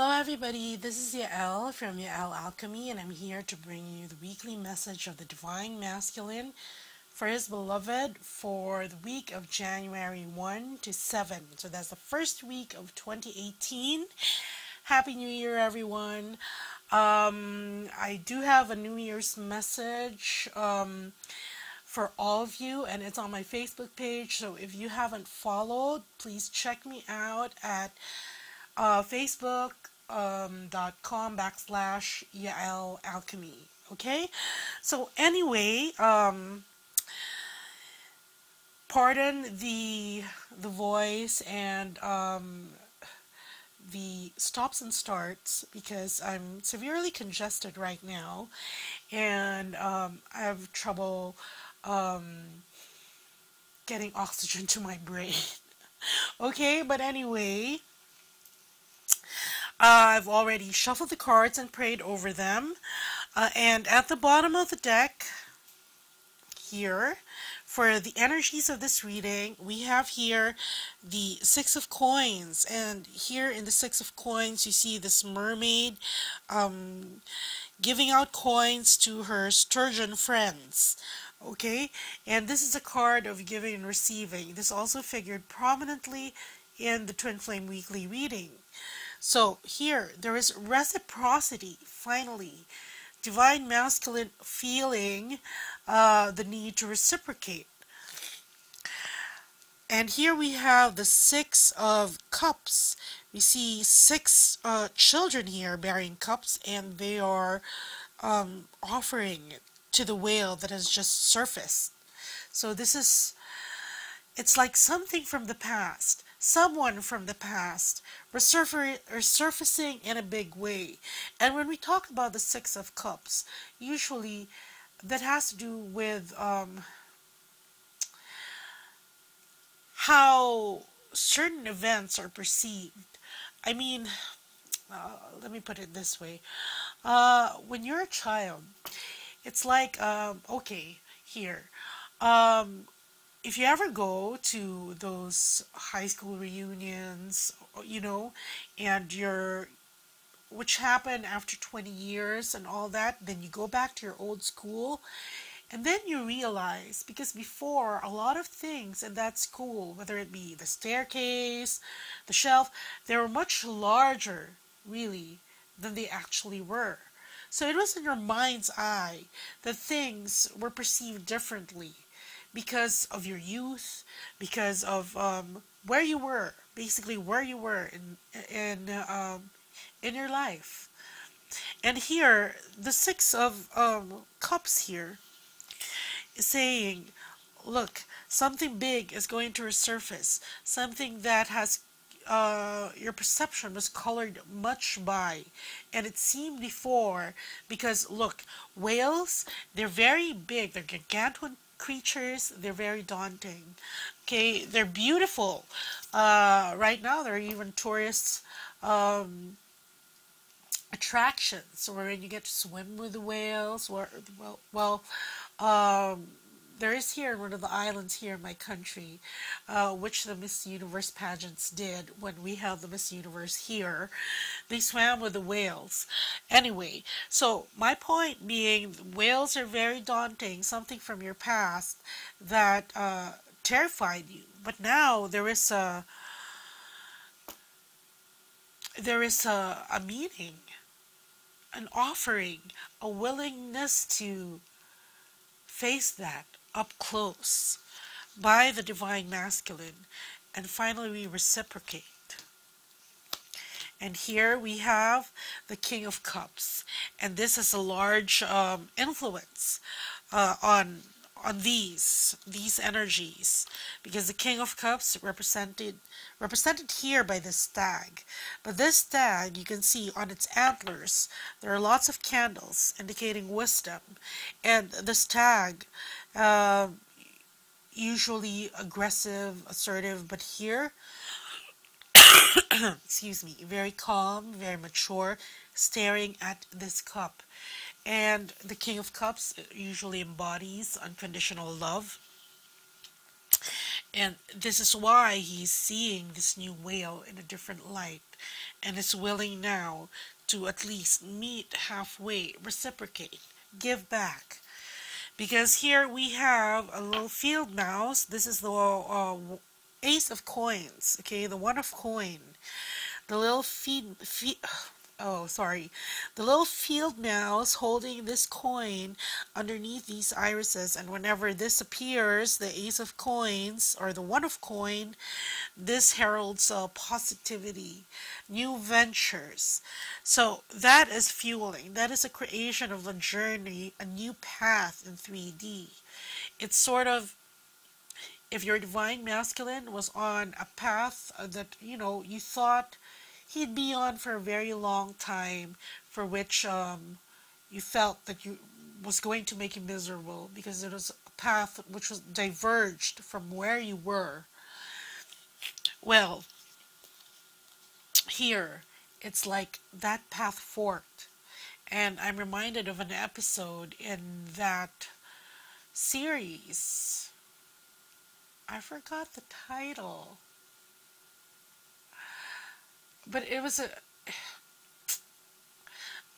Hello everybody, this is Yael from Yael Alchemy, and I'm here to bring you the weekly message of the Divine Masculine for his beloved for the week of January 1 to 7. So that's the first week of 2018. Happy New Year, everyone. I do have a New Year's message for all of you, and it's on my Facebook page. So if you haven't followed, please check me out at facebook.com/Yael Alchemy. Okay, so anyway, pardon the voice and the stops and starts because I'm severely congested right now, and I have trouble getting oxygen to my brain. Okay, but anyway, I've already shuffled the cards and prayed over them. And at the bottom of the deck here, for the energies of this reading, we have here the Six of Coins. And here in the Six of Coins, you see this mermaid giving out coins to her sturgeon friends. Okay, and this is a card of giving and receiving. This also figured prominently in the Twin Flame Weekly reading. So here, there is reciprocity, finally. Divine Masculine feeling the need to reciprocate. And here we have the Six of Cups. We see six children here bearing cups, and they are offering to the whale that has just surfaced. So this is, it's like something from the past. Someone from the past resurfacing in a big way. And when we talk about the Six of Cups, usually that has to do with how certain events are perceived. I mean, let me put it this way. When you're a child, it's like, okay, here. If you ever go to those high school reunions, you know, and which happen after 20 years and all that, then you go back to your old school, and then you realize, because before, a lot of things in that school, whether it be the staircase, the shelf, they were much larger, really, than they actually were. So it was in your mind's eye that things were perceived differently, because of your youth, because of where you were, basically where you were in your life. And here, the Six of Cups here is saying, look, something big is going to resurface, something that has your perception was colored much by, and it seemed before, because look, whales, they're very big, they're gargantuan creatures, they're very daunting. Okay, they're beautiful. Right now, there are even tourist attractions wherein you get to swim with the whales. There is here in one of the islands here in my country, which the Miss Universe pageants did when we held the Miss Universe here. They swam with the whales. Anyway, so my point being, whales are very daunting, something from your past that terrified you. But now there is a meaning, an offering, a willingness to face that up close by the Divine Masculine, and finally we reciprocate. And here we have the King of Cups, and this is a large influence on these energies, because the King of Cups represented here by this stag. But this stag, you can see on its antlers, there are lots of candles indicating wisdom, and the stag, usually aggressive, assertive, but here, excuse me, very calm, very mature, staring at this cup. And the King of Cups usually embodies unconditional love. And this is why he's seeing this new whale in a different light and is willing now to at least meet halfway, reciprocate, give back. Because here we have a little field mouse. This is the ace of coins, okay, the one of coin. The little the little field mouse holding this coin underneath these irises, and whenever this appears, the ace of coins or the one of coin, this heralds positivity, new ventures. So that is fueling. That is a creation of a journey, a new path in 3D. It's sort of, if your divine masculine was on a path that, you thought he'd be on for a very long time, for which you felt that you was going to make you miserable because it was a path which was diverged from where you were. Well, here it's like that path forked, and I'm reminded of an episode in that series. I forgot the title, but it was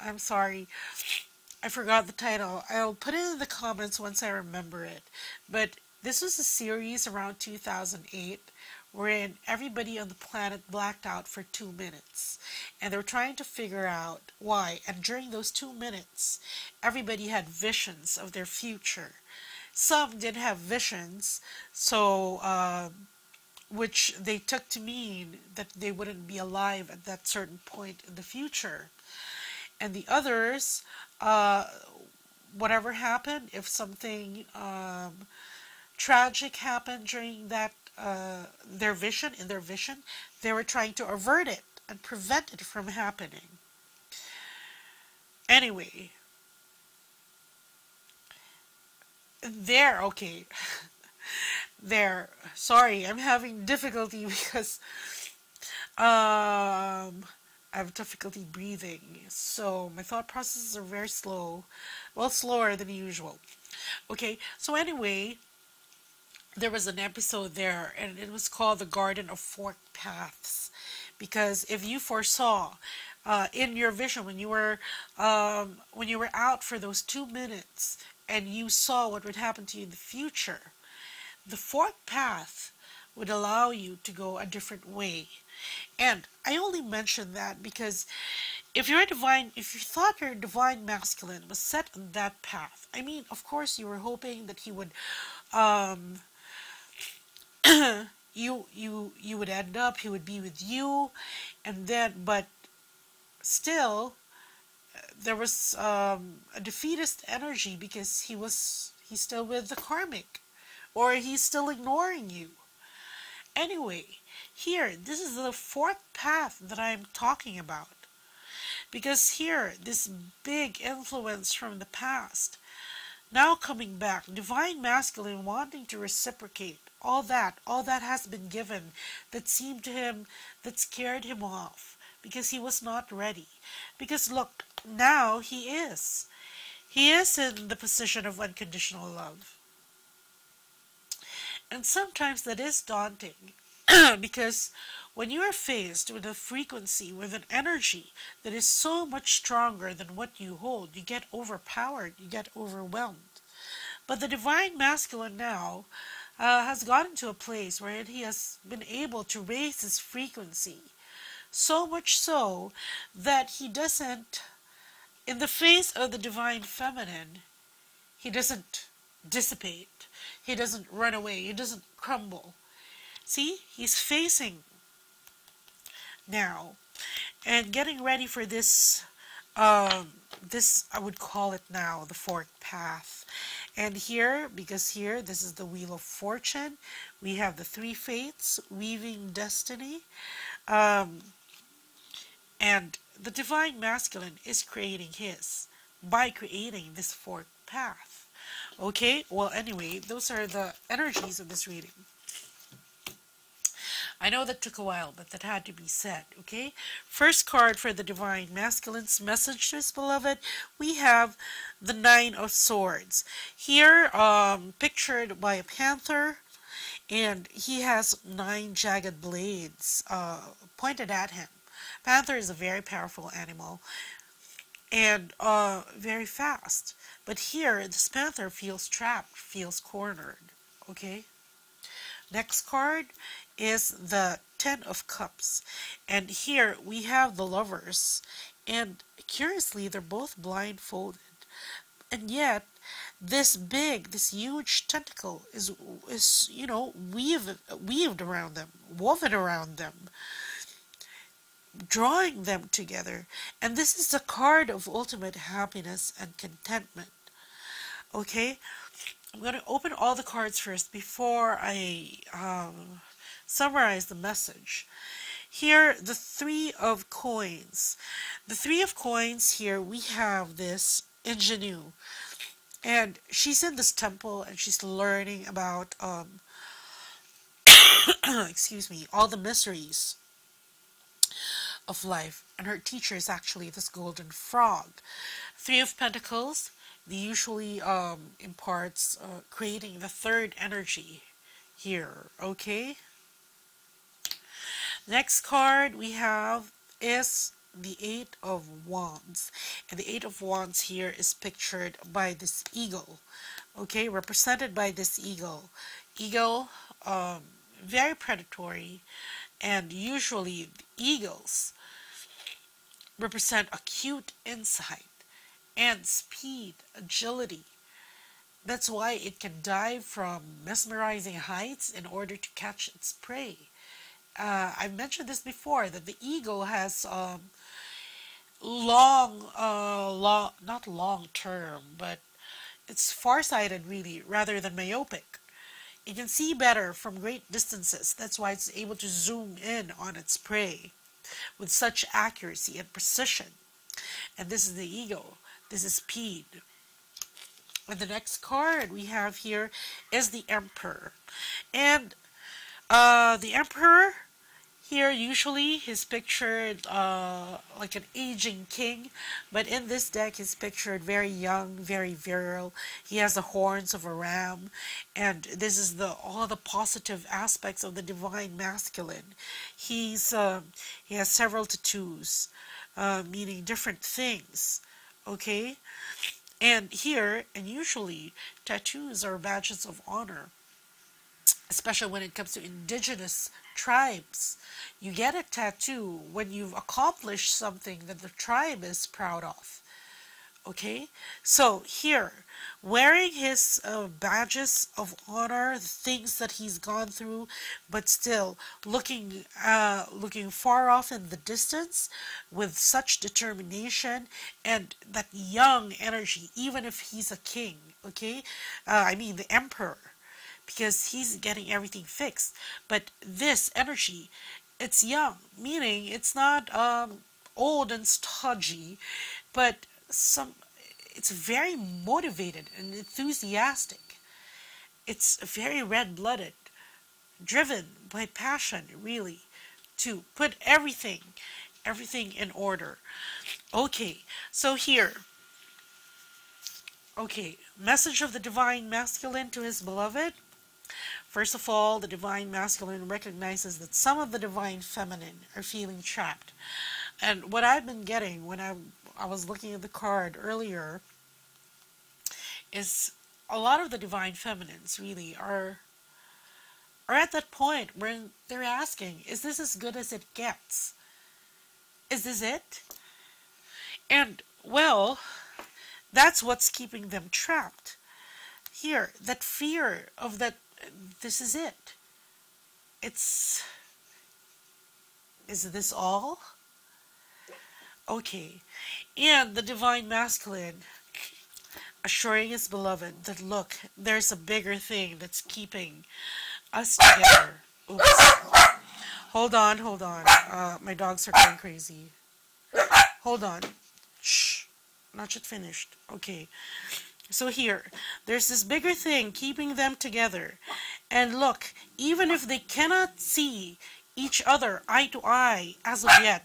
I'm sorry, I forgot the title. I'll put it in the comments once I remember it. But this was a series around 2008 wherein everybody on the planet blacked out for 2 minutes. And they were trying to figure out why. And during those 2 minutes, everybody had visions of their future. Some did have visions, so which they took to mean that they wouldn't be alive at that certain point in the future. And the others, whatever happened, if something tragic happened during that in their vision, they were trying to avert it and prevent it from happening. Anyway, okay. Sorry, I'm having difficulty because I have difficulty breathing. So my thought processes are very slow. Well, slower than usual. Okay, so anyway, there was an episode there, and it was called The Garden of Forked Paths. Because if you foresaw in your vision when you were out for those 2 minutes and you saw what would happen to you in the future, the forked path would allow you to go a different way. And I only mention that because if you thought your divine masculine was set on that path, I mean, of course you were hoping that he would you would end up, he would be with you, and then, but still there was a defeatist energy because he's still with the karmic, or he's still ignoring you. Anyway, here, this is the fourth path that I'm talking about. Because here, this big influence from the past, now coming back, divine masculine wanting to reciprocate, all that has been given, that seemed to him, that scared him off, because he was not ready. Because look, now he is. He is in the position of unconditional love. And sometimes that is daunting, because when you are faced with a frequency, with an energy that is so much stronger than what you hold, you get overpowered, you get overwhelmed. But the divine masculine now has gotten to a place where he has been able to raise his frequency, so much so that he doesn't, in the face of the divine feminine, he doesn't dissipate. He doesn't run away. He doesn't crumble. See, he's facing now and getting ready for this, I would call it now the forked path. And here, because here, this is the Wheel of Fortune. We have the three fates, weaving destiny. And the divine masculine is creating his by creating this forked path. Okay, well, anyway, those are the energies of this reading. I know that took a while, but that had to be said, okay? First card for the divine masculine's message to his beloved, we have the Nine of Swords. Here, pictured by a panther, and he has 9 jagged blades pointed at him. Panther is a very powerful animal and very fast. But here, this panther feels trapped, feels cornered. Okay? Next card is the Ten of Cups. And here we have the lovers. And curiously, they're both blindfolded. And yet, this huge tentacle is weaved around them, woven around them, drawing them together. And this is the card of ultimate happiness and contentment. Okay? I'm going to open all the cards first before I summarize the message. Here, the Three of Coins. The Three of Coins here, we have this ingenue. And she's in this temple and she's learning about, excuse me, all the mysteries of life. And her teacher is actually this golden frog. Three of Pentacles, they usually imparts creating the third energy here, okay? Next card we have is the Eight of Wands. And the Eight of Wands here is pictured by this eagle, okay, represented by this eagle. Eagle, very predatory, and usually eagles represent acute insight and speed, agility. That's why it can dive from mesmerizing heights in order to catch its prey. I've mentioned this before, that the eagle has not long term, but it's farsighted really, rather than myopic. It can see better from great distances. That's why it's able to zoom in on its prey with such accuracy and precision. And this is the eagle. This is speed. And the next card we have here is the Emperor. And the Emperor here, usually he's pictured like an aging king, but in this deck he's pictured very young, very virile. He has the horns of a ram, and this is all the positive aspects of the divine masculine. He has several tattoos, meaning different things. Okay, and here, and usually tattoos are badges of honor, especially when it comes to indigenous tribes. You get a tattoo when you've accomplished something that the tribe is proud of. Okay, so here, wearing his badges of honor, the things that he's gone through, but still looking far off in the distance with such determination and that young energy, even if he's a king. Okay, I mean the Emperor, because he's getting everything fixed. But this energy, it's young, meaning it's not old and stodgy, but it's very motivated and enthusiastic. It's very red-blooded, driven by passion, really, to put everything in order. Okay, so here, okay, message of the divine masculine to his beloved. First of all, the divine masculine recognizes that some of the divine feminine are feeling trapped. And what I've been getting when I was looking at the card earlier is a lot of the divine feminines really are at that point where they're asking, is this as good as it gets? Is this it? And, well, that's what's keeping them trapped. Here, that fear of that, this is it. Is this all? Okay. And the divine masculine assuring his beloved that, look, there's a bigger thing that's keeping us together. Oops. Hold on. My dogs are going crazy. Hold on. Shh. Not yet finished. Okay. So here, there's this bigger thing keeping them together. And look, even if they cannot see each other eye to eye as of yet,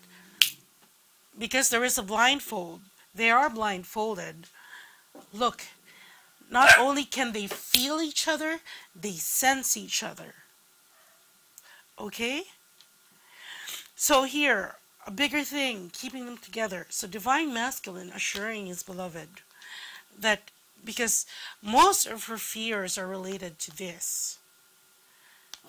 because there is a blindfold, they are blindfolded. Look, not only can they feel each other, they sense each other. Okay? So here, a bigger thing, keeping them together. So divine masculine assuring his beloved that, because most of her fears are related to this.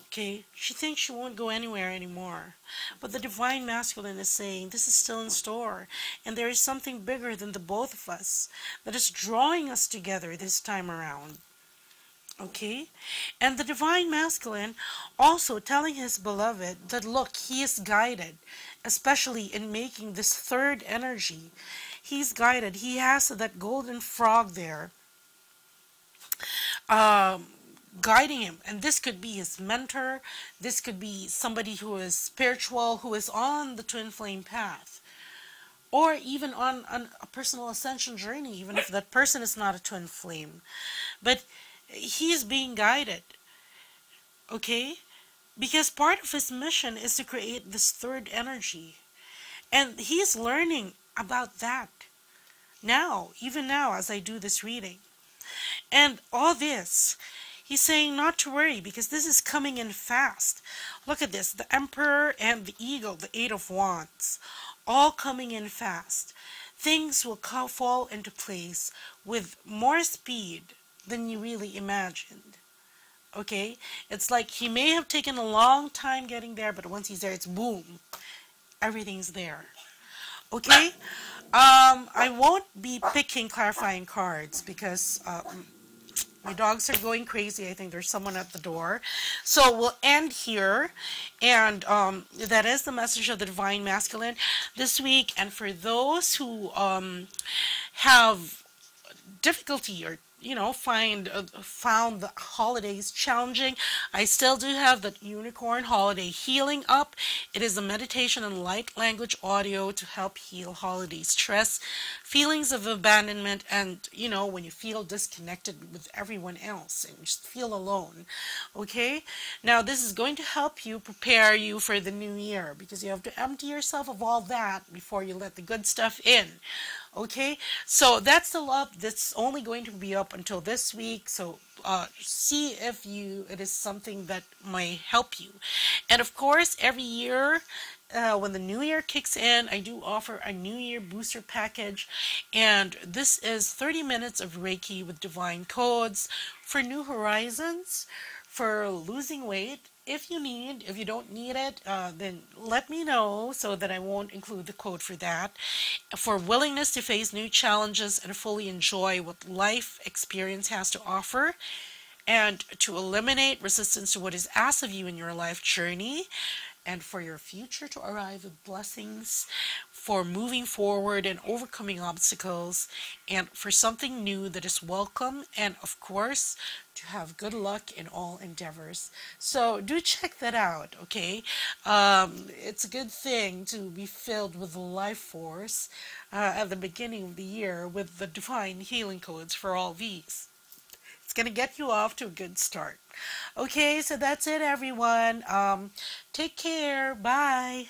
Okay, she thinks she won't go anywhere anymore. But the divine masculine is saying this is still in store. And there is something bigger than the both of us that is drawing us together this time around. Okay, and the divine masculine also telling his beloved that look, he is guided, especially in making this third energy. He's guided. He has that golden frog there guiding him, and this could be his mentor. This could be somebody who is spiritual, who is on the twin flame path, or even on a personal ascension journey, even if that person is not a twin flame. But he is being guided, okay? Because part of his mission is to create this third energy. And he is learning about that now, even now as I do this reading. And all this, he's saying not to worry because this is coming in fast. Look at this, the Emperor and the Eagle, the Eight of Wands, all coming in fast. Things will fall into place with more speed than you really imagined. Okay? It's like he may have taken a long time getting there, but once he's there, it's boom. Everything's there. Okay? I won't be picking clarifying cards because my dogs are going crazy. I think there's someone at the door. So we'll end here. And that is the message of the Divine Masculine this week. And for those who have difficulty or found the holidays challenging, I still do have the Unicorn Holiday Healing up. It is a meditation and light language audio to help heal holiday stress, feelings of abandonment, and when you feel disconnected with everyone else and you just feel alone. Okay, now this is going to help you prepare you for the new year, because you have to empty yourself of all that before you let the good stuff in. Okay, so that's the love that's only going to be up until this week. So see if it is something that might help you. And of course, every year when the new year kicks in, I do offer a New Year booster package, and this is 30 minutes of Reiki with divine codes for new horizons, for losing weight. If you don't need it, then let me know so that I won't include the code for that. For willingness to face new challenges and fully enjoy what life experience has to offer, and to eliminate resistance to what is asked of you in your life journey, and for your future to arrive with blessings, for moving forward and overcoming obstacles, and for something new that is welcome, and of course to have good luck in all endeavors. So do check that out, okay? It's a good thing to be filled with life force at the beginning of the year with the divine healing codes for all these. It's going to get you off to a good start. Okay, so that's it, everyone. Take care. Bye.